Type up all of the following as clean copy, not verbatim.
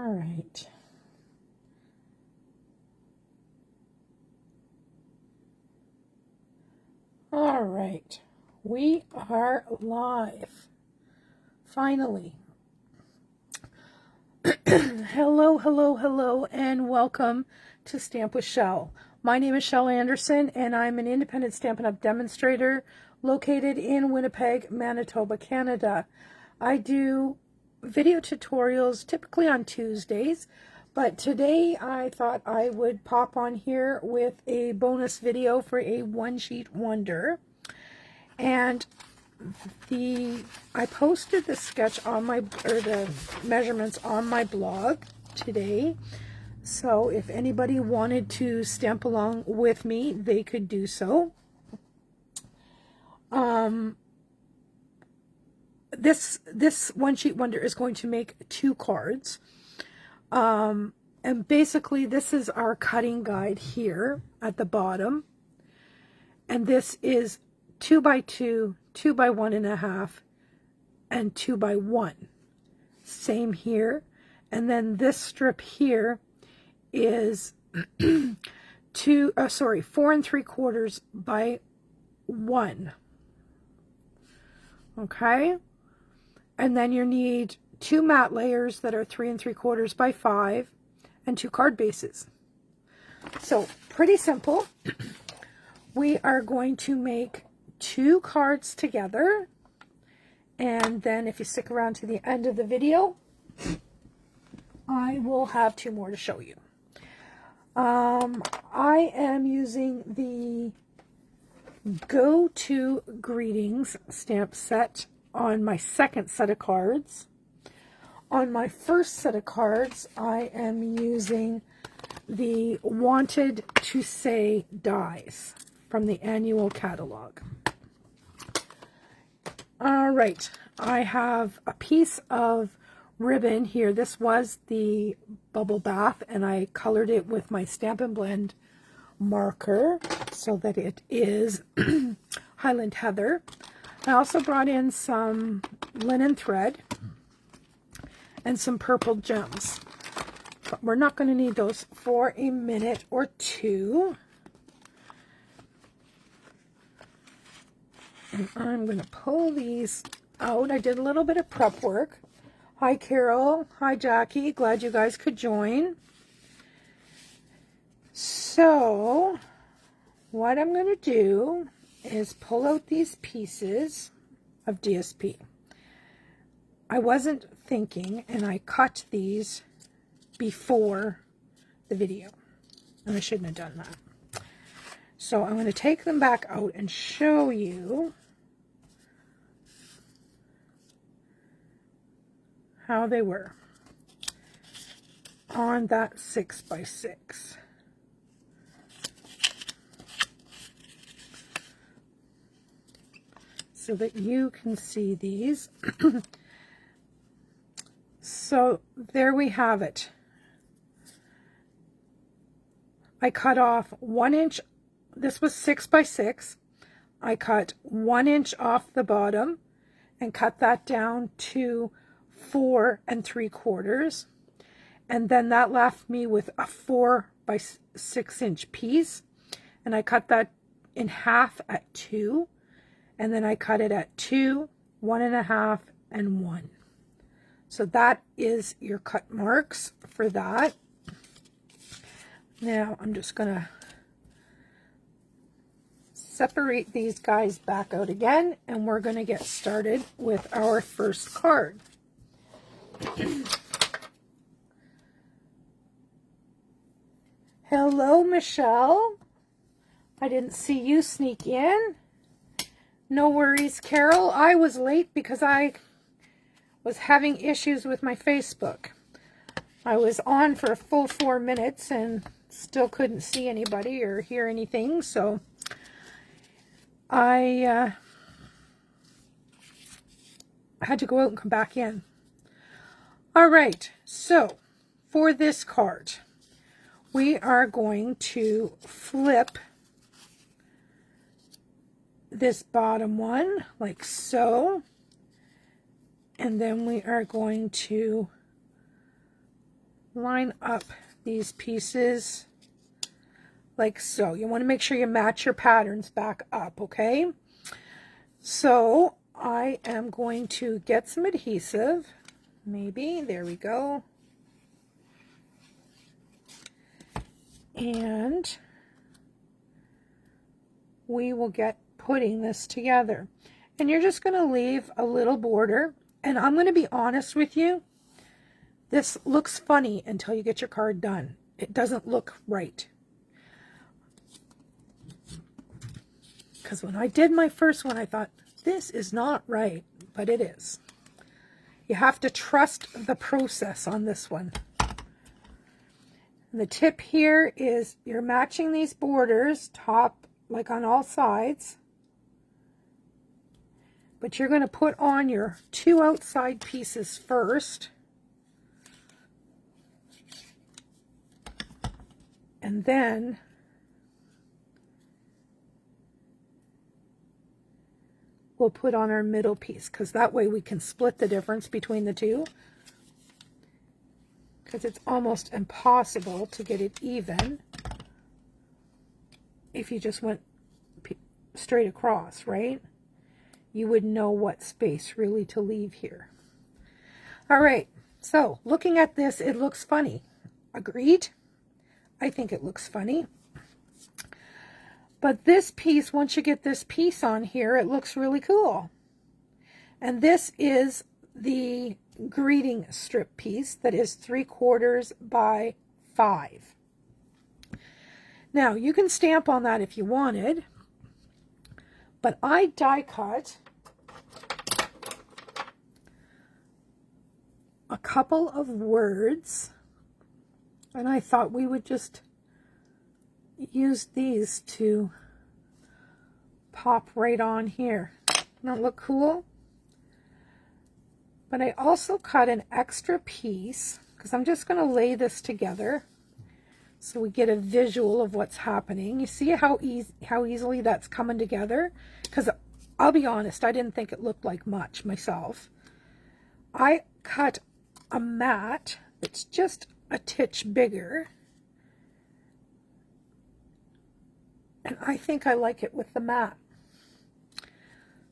All right. All right. We are live. Finally. Hello, hello, hello, and welcome to Stamp with Shel. My name is Shel Anderson, and I'm an independent Stampin' Up! Demonstrator located in Winnipeg, Manitoba, Canada. I do video tutorials typically on Tuesdays, but today I thought I would pop on here with a bonus video for a one-sheet wonder. And I posted the sketch on the measurements on my blog today. So if anybody wanted to stamp along with me, they could do so. This one-sheet wonder is going to make 2 cards. And basically this is our cutting guide here at the bottom. And this is 2 by 2, 2 by 1.5, and 2 by 1. Same here. And then this strip here is 4 3/4 by 1. Okay. And then you need 2 matte layers that are 3 3/4 by 5 and 2 card bases. So pretty simple. We are going to make 2 cards together, and then if you stick around to the end of the video, I will have 2 more to show you. I am using the Go To Greetings stamp set on my second set of cards. On my first set of cards, I am using the Wanted to Say dies from the annual catalog. All right, I have a piece of ribbon here. This was the bubble bath, and I colored it with my Stampin' Blend marker so that it is Highland Heather. I also brought in some linen thread and some purple gems. But we're not going to need those for a minute or two. And I'm going to pull these out. I did a little bit of prep work. Hi, Carol. Hi, Jackie. Glad you guys could join. So, what I'm going to do is pull out these pieces of DSP. I wasn't thinking, and I cut these before the video. And I shouldn't have done that. So I'm going to take them back out and show you how they were on that 6 by 6. So that you can see these. So there we have it. I cut off 1 inch. This was 6 by 6. I cut 1 inch off the bottom and cut that down to 4 3/4. And then that left me with a 4 by 6 inch piece. And I cut that in half at 2. And then I cut it at 2, 1.5, and 1. So that is your cut marks for that. Now I'm just going to separate these guys back out again, and we're going to get started with our first card. Hello, Michelle. I didn't see you sneak in. No worries, Carol. I was late because I was having issues with my Facebook. I was on for a full 4 minutes and still couldn't see anybody or hear anything, so I had to go out and come back in. All right, so for this card, we are going to flip this bottom one like so, and then we are going to line up these pieces like so. You want to make sure you match your patterns back up, okay? So I am going to get some adhesive, maybe, there we go. And we will get putting this together. And you're just going to leave a little border. And I'm going to be honest with you, this looks funny until you get your card done. It doesn't look right. Because when I did my first one, I thought, this is not right, but it is. You have to trust the process on this one. And the tip here is you're matching these borders, top, like on all sides. But you're going to put on your 2 outside pieces first. And then we'll put on our middle piece, because that way we can split the difference between the two. Because it's almost impossible to get it even if you just went straight across, right? You would know what space really to leave here. All right, so looking at this, it looks funny. Agreed? I think it looks funny. But this piece, once you get this piece on here, it looks really cool. And this is the greeting strip piece that is 3/4 by 5. Now, you can stamp on that if you wanted, but I die cut a couple of words, and I thought we would just use these to pop right on here. Doesn't that look cool? But I also cut an extra piece, because I'm just going to lay this together so we get a visual of what's happening. You see how easily that's coming together? Because I'll be honest, I didn't think it looked like much myself. I cut a mat that's just a titch bigger, and I think I like it with the mat.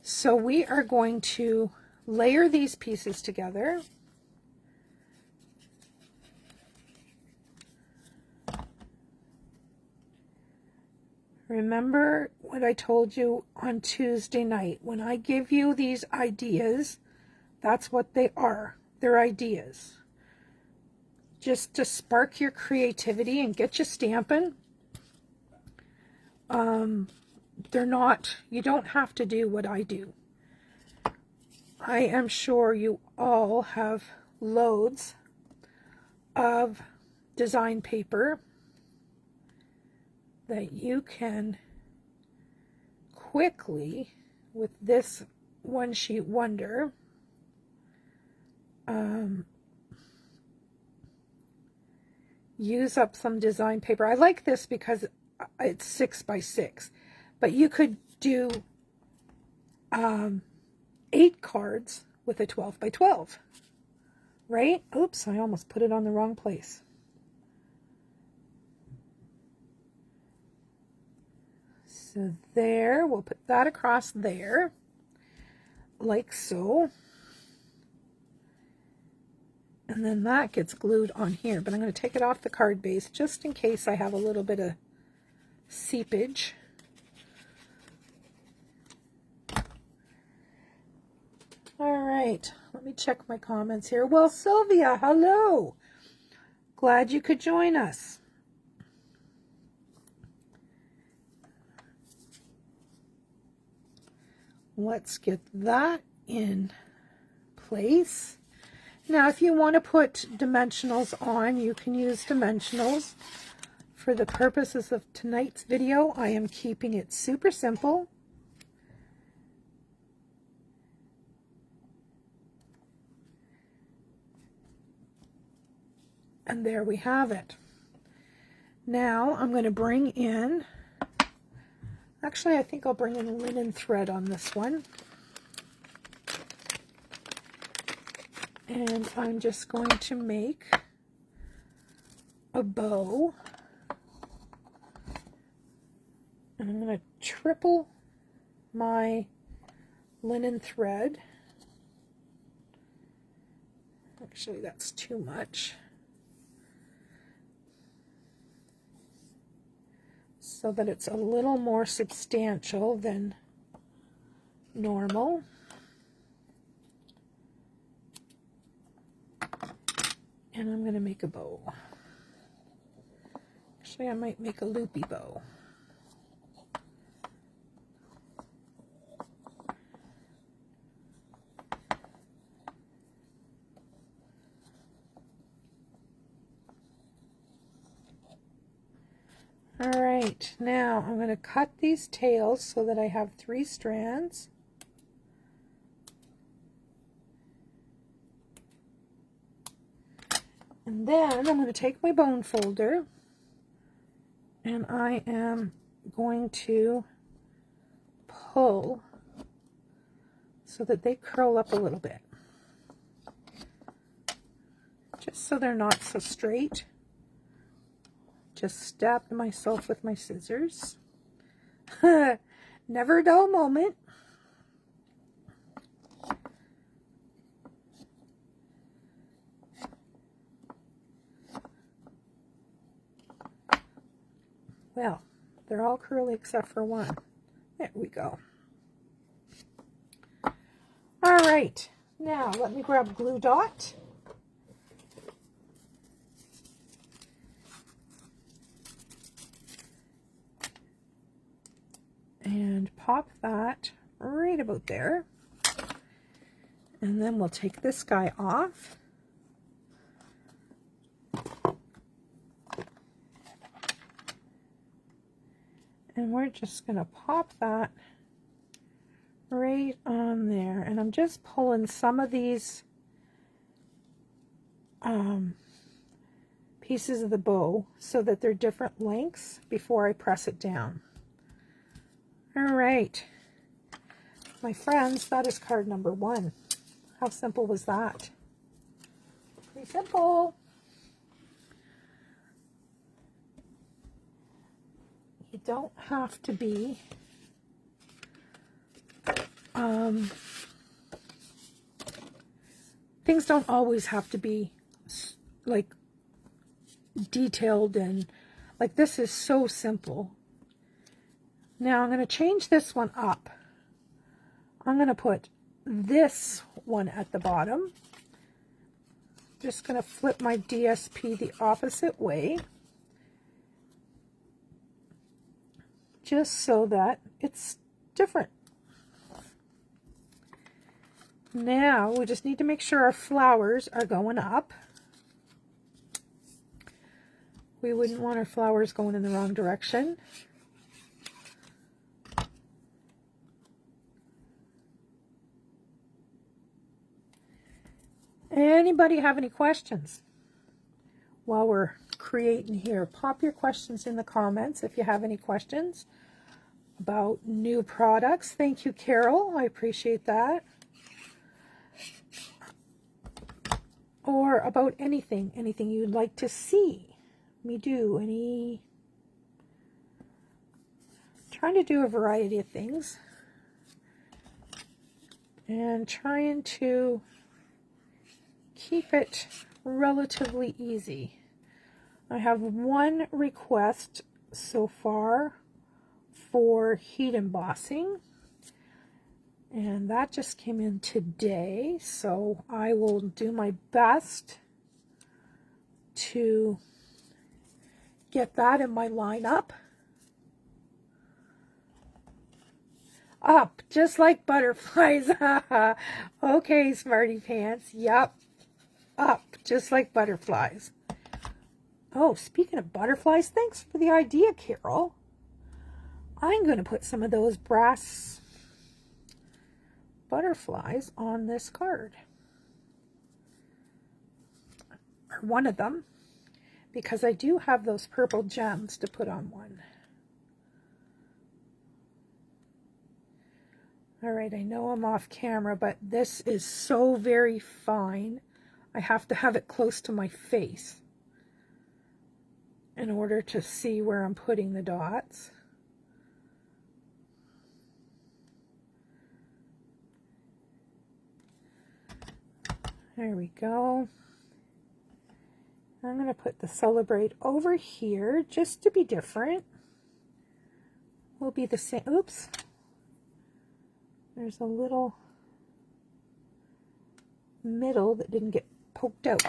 So we are going to layer these pieces together. Remember what I told you on Tuesday night. When I give you these ideas, that's what they are. They're ideas. Just to spark your creativity and get you stamping. They're not, you don't have to do what I do. I am sure you all have loads of design paper that you can quickly, with this one sheet wonder, use up some design paper. I like this because it's 6 by 6, but you could do 8 cards with a 12 by 12, right? Oops, I almost put it on the wrong place. So there, we'll put that across there, like so. And then that gets glued on here, but I'm going to take it off the card base just in case I have a little bit of seepage. All right, let me check my comments here. Well, Sylvia, hello. Glad you could join us. Let's get that in place. Now, if you want to put dimensionals on, you can use dimensionals. For the purposes of tonight's video, I am keeping it super simple. And there we have it. Now I'm going to bring in, actually I think I'll bring in linen thread on this one. And I'm just going to make a bow. And I'm going to triple my linen thread. Actually, that's too much. So that it's a little more substantial than normal. And I'm going to make a bow. Actually, I might make a loopy bow. All right, now I'm going to cut these tails so that I have 3 strands. And then I'm going to take my bone folder and I am going to pull so that they curl up a little bit. Just so they're not so straight. Just stabbed myself with my scissors. Never a dull moment. Well, they're all curly except for one. There we go. All right, now let me grab glue dot. And pop that right about there. And then we'll take this guy off. And we're just going to pop that right on there. And I'm just pulling some of these pieces of the bow so that they're different lengths before I press it down. All right, my friends, that is card number 1. How simple was that? Pretty simple. You don't have to be things don't always have to be like detailed, and like this is so simple. Now I'm going to change this one up. I'm going to put this one at the bottom. Just going to flip my DSP the opposite way. Just so that it's different. Now we just need to make sure our flowers are going up. We wouldn't want our flowers going in the wrong direction. Anybody have any questions while we're creating here? Pop your questions in the comments if you have any questions about new products. Thank you, Carol. I appreciate that. Or about anything you'd like to see me do. Trying to do a variety of things and trying to keep it relatively easy. I have one request so far for heat embossing, and that just came in today, so I will do my best to get that in my lineup. Up just like butterflies. Okay, smarty pants. Yep, up just like butterflies. Oh, speaking of butterflies, thanks for the idea, Carol. I'm going to put some of those brass butterflies on this card. Or one of them, because I do have those purple gems to put on one. All right, I know I'm off camera, but this is so very fine. I have to have it close to my face. in order to see where I'm putting the dots. There we go. I'm going to put the Celebrate over here just to be different. Will be the same. Oops. There's a little middle that didn't get poked out.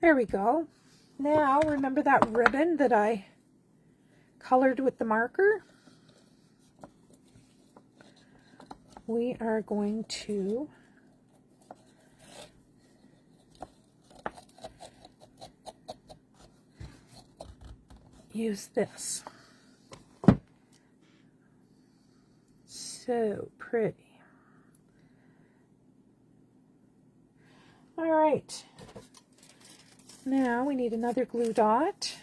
There we go. Now remember that ribbon that I colored with the marker? We are going to use this. So pretty. All right. Now we need another glue dot.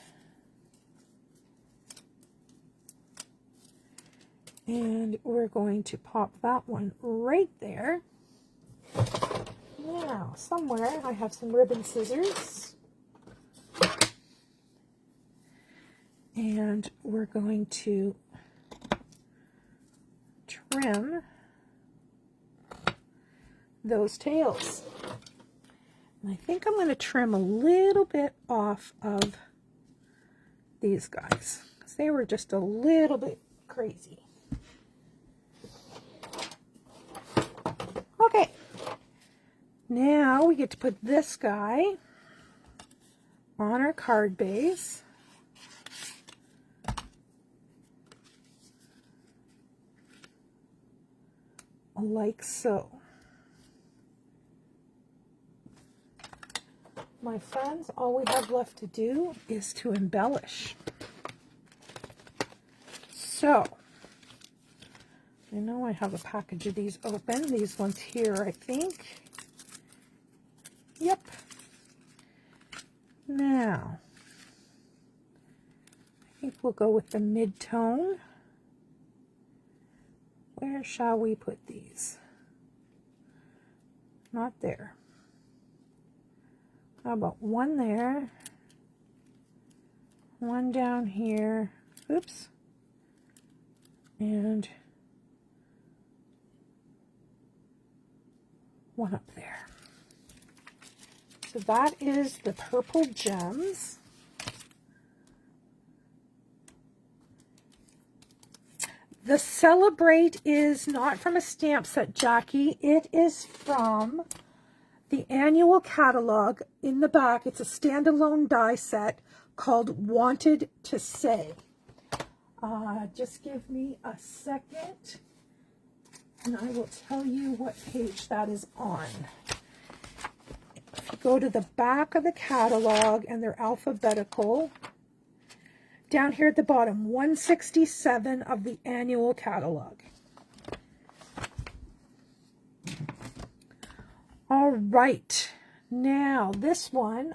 And we're going to pop that one right there. Now, somewhere I have some ribbon scissors. And we're going to trim those tails. And I think I'm going to trim a little bit off of these guys because they were just a little bit crazy. Okay, now we get to put this guy on our card base. Like so. My friends, all we have left to do is to embellish. So, I know I have a package of these open. These ones here, I think. Yep. Now, I think we'll go with the mid-tone. Where shall we put these? Not there. How about one there? One down here. Oops. And one up there. So that is the purple gems. The Celebrate is not from a stamp set, Jackie. It is from the annual catalog. In the back, it's a standalone die set called Wanted to Say. Just give me a second, and I will tell you what page that is on. If you go to the back of the catalog, and they're alphabetical, down here at the bottom, 167 of the annual catalog. All right, now this one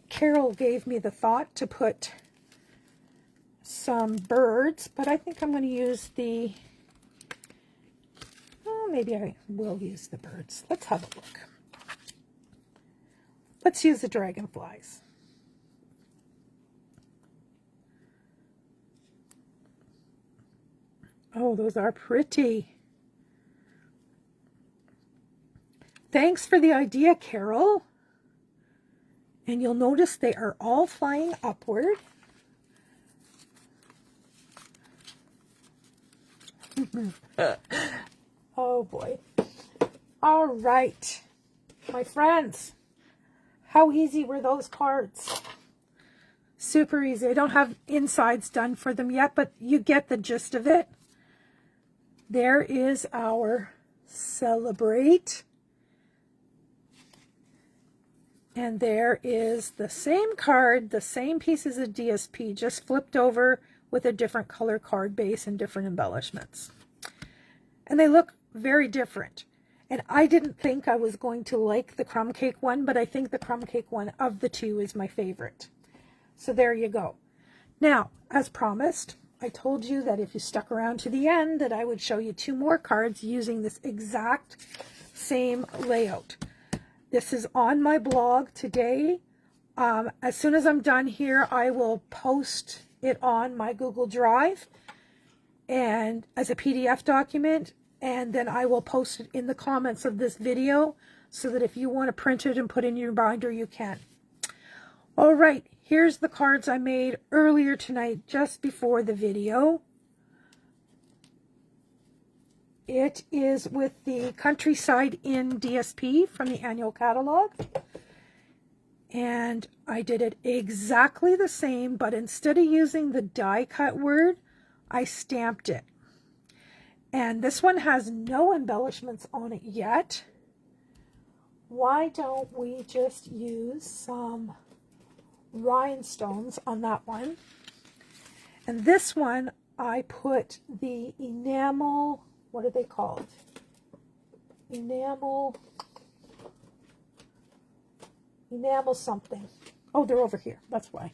Carol gave me the thought to put some birds, but I think I'm going to use the, maybe I will use the birds. Let's have a look. Let's use the dragonflies. Oh, those are pretty. Thanks for the idea, Carol. And you'll notice they are all flying upward. Oh boy. All right, my friends. How easy were those cards? Super easy. I don't have insides done for them yet, but you get the gist of it. There is our Celebrate. And there is the same card, the same pieces of DSP, just flipped over with a different color card base and different embellishments. And they look very different. And I didn't think I was going to like the crumb cake one, but I think the crumb cake one of the two is my favorite. So there you go. Now, as promised, I told you that if you stuck around to the end that I would show you two more cards using this exact same layout. This is on my blog today. As soon as I'm done here, I will post it on my Google Drive and as a PDF document, and then I will post it in the comments of this video so that if you want to print it and put it in your binder, you can. All right, here's the cards I made earlier tonight just before the video. It is with the Countryside Inn DSP from the annual catalog. And I did it exactly the same, but instead of using the die cut word, I stamped it. And this one has no embellishments on it yet. Why don't we just use some rhinestones on that one? And this one, I put the enamel, what are they called? Enamel something. Oh, they're over here. That's why.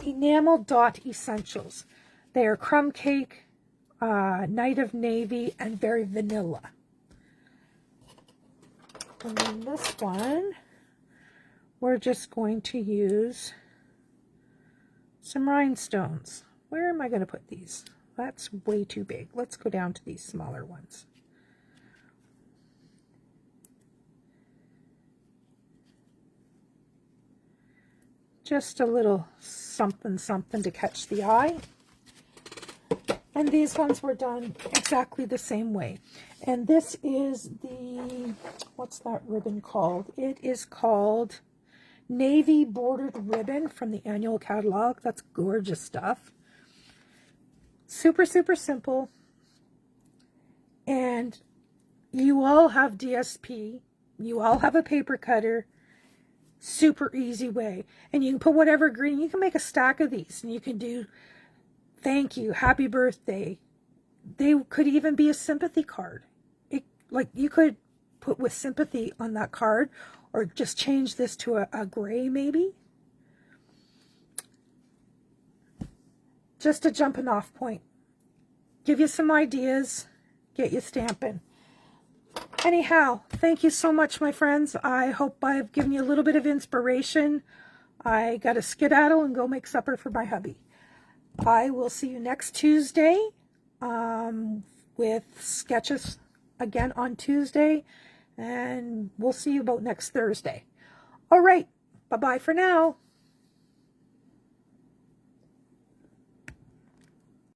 Enamel Dot Essentials. They are crumb cake, night of navy, and very vanilla. And then this one, we're just going to use some rhinestones. Where am I going to put these? That's way too big. Let's go down to these smaller ones. Just a little something something to catch the eye. And these ones were done exactly the same way. And this is the, what's that ribbon called? It is called Navy Bordered Ribbon from the annual catalog. That's gorgeous stuff. Super, super simple. And you all have DSP. You all have a paper cutter. Super easy way. And you can put whatever green. You can make a stack of these. And you can do thank you, happy birthday. They could even be a sympathy card. Like you could put with sympathy on that card. Or just change this to a gray maybe. Just a jumping off point. Give you some ideas. Get you stamping. Anyhow, thank you so much, my friends. I hope I've given you a little bit of inspiration. I got to skedaddle and go make supper for my hubby. I will see you next Tuesday with sketches again on Tuesday. And we'll see you about next Thursday. All right. Bye-bye for now.